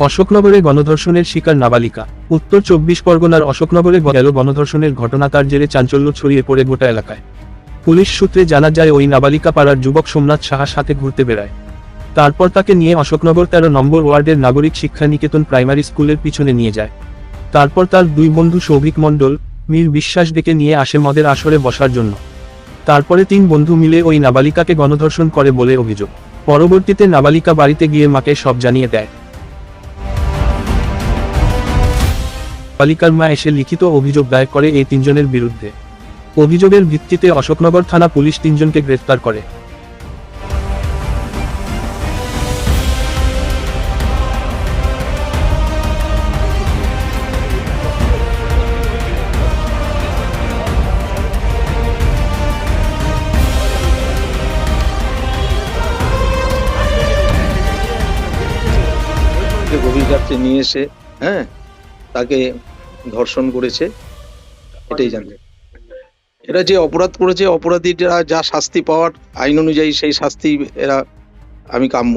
অশোকনগরে গণধর্ষণের শিকার নাবালিকা। উত্তর 24 পরগনার অশোকনগরে গেল গণধর্ষণের ঘটনা, তার জেরে চাঞ্চল্য ছড়িয়ে পড়ে গোটা এলাকায়। পুলিশ সূত্রে জানা যায়, ওই নাবালিকা পাড়ার যুবক সোমনাথ সাহার সাথে ঘুরতে বেড়ায়। তারপর তাকে নিয়ে অশোকনগর 13 নম্বর ওয়ার্ডের নাগরিক শিক্ষা নিকেতন প্রাইমারি স্কুলের পিছনে নিয়ে যায়। তারপর তার দুই বন্ধু সৌভিক মণ্ডল, মীর বিশ্বাস ডেকে নিয়ে আসে মদের আসরে বসার জন্য। তারপরে 3 বন্ধু মিলে ওই নাবালিকাকে গণধর্ষণ করে বলে অভিযোগ। পরবর্তীতে নাবালিকা বাড়িতে গিয়ে মাকে সব জানিয়ে দেয়। নাবালিকার মা এসে লিখিত অভিযোগ দায়ের করে এই 3 জনের বিরুদ্ধে। অভিযোগের ভিত্তিতে অশোকনগর থানা পুলিশ 3 জনকে গ্রেফতার করে। গভীর রাত্রে নিয়ে এসে তাকে ধর্ষণ করেছে, এটাই জানতে। এরা যে অপরাধ করেছে, অপরাধীরা যা শাস্তি পাওয়ার আইন অনুযায়ী সেই শাস্তি এরা আমি কাম্য।